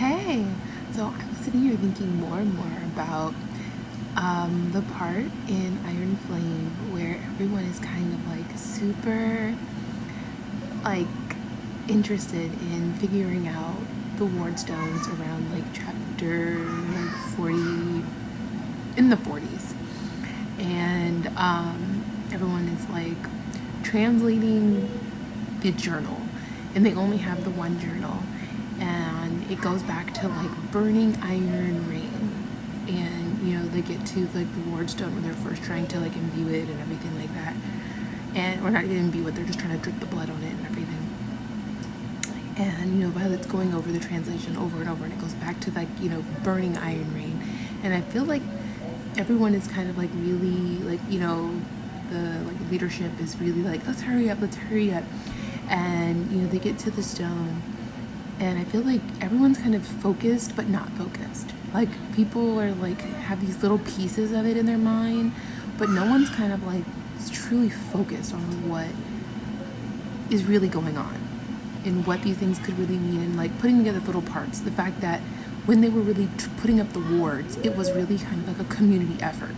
Hey, so I'm sitting here thinking more and more about the part in Iron Flame where everyone is kind of like super like interested in figuring out the ward stones around like chapter like 40 in the 40s. And everyone is like translating the journal, and they only have the one journal, and it goes back to like burning iron rain. And they get to like the wardstone when they're first trying to like imbue it and everything like that, and or not even imbue it, they're just trying to drip the blood on it and everything. And Violet's going over the translation over and over, and it goes back to like burning iron rain. And I feel like everyone is kind of like really like the like leadership is really like, let's hurry up, and they get to the stone, and I feel like everyone's kind of focused but not focused. Like people are like have these little pieces of it in their mind, but no one's kind of like truly focused on what is really going on and what these things could really mean, and like putting together little parts. The fact that when they were really putting up the wards, it was really kind of like a community effort.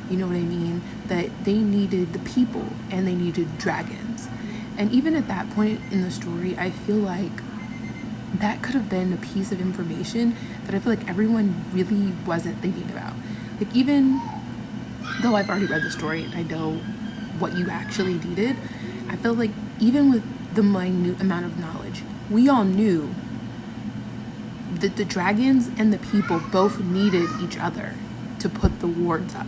You know what I mean? That they needed the people and they needed dragons. And even at that point in the story, I feel like that could have been a piece of information that I feel like everyone really wasn't thinking about. Like, even though I've already read the story and I know what you actually needed, I feel like even with the minute amount of knowledge, we all knew that the dragons and the people both needed each other to put the wards up.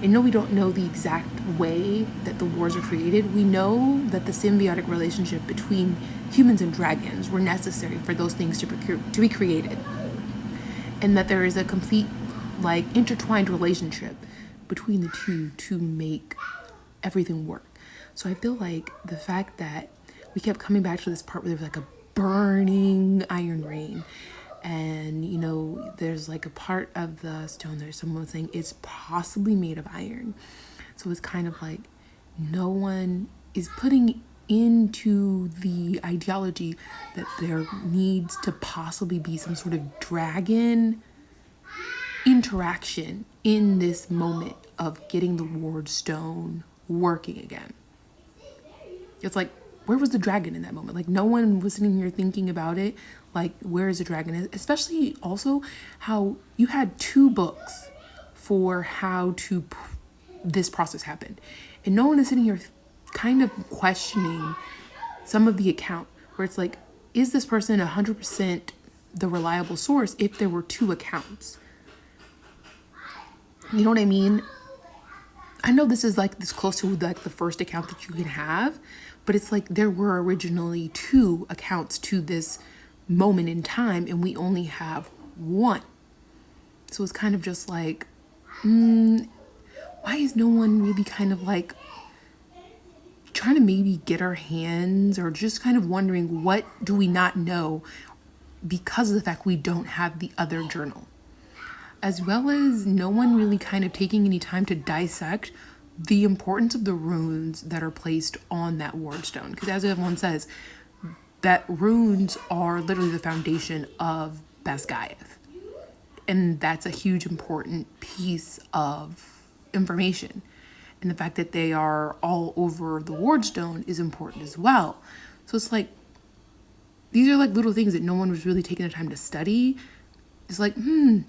And no, we don't know the exact way that the wards are created. We know that the symbiotic relationship between humans and dragons were necessary for those things to be created. And that there is a complete, like, intertwined relationship between the two to make everything work. So I feel like the fact that we kept coming back to this part where there's like a burning iron rain, and there's like a part of the stone there someone was saying it's possibly made of iron. So it's kind of like no one is putting into the ideology that there needs to possibly be some sort of dragon interaction in this moment of getting the ward stone working again. It's like, where was the dragon in that moment? Like, no one was sitting here thinking about it. Like, where is the dragon? Especially also how you had 2 books for how to this process happened. And no one is sitting here kind of questioning some of the account where it's like, is this person 100% the reliable source if there were 2 accounts? You know what I mean? I know this is like this close to like the first account that you can have, but it's like there were originally 2 accounts to this moment in time, and we only have 1. So it's kind of just like, why is no one really kind of like trying to maybe get our hands, or just kind of wondering what do we not know because of the fact we don't have the other journal? As well as no one really kind of taking any time to dissect the importance of the runes that are placed on that wardstone. Because as everyone says, that runes are literally the foundation of Basgiath. And that's a huge important piece of information. And the fact that they are all over the wardstone is important as well. So it's like, these are like little things that no one was really taking the time to study. It's like,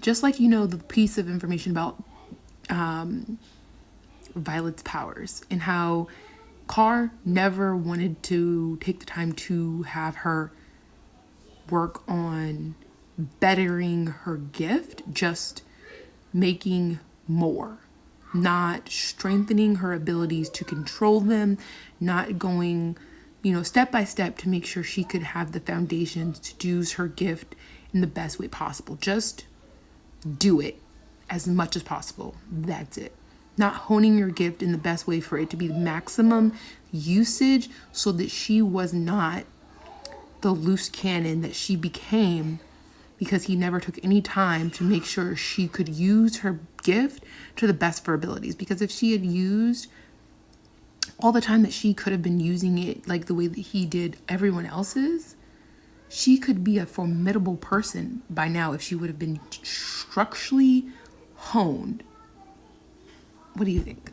just like, the piece of information about Violet's powers, and how Carr never wanted to take the time to have her work on bettering her gift, just making more, not strengthening her abilities to control them, not going, step by step to make sure she could have the foundations to use her gift in the best way possible. Just do it as much as possible. That's it. Not honing your gift in the best way for it to be the maximum usage, so that she was not the loose cannon that she became, because he never took any time to make sure she could use her gift to the best of her abilities. Because if she had used all the time that she could have been using it like the way that he did everyone else's, she could be a formidable person by now if she would have been structurally honed. What do you think?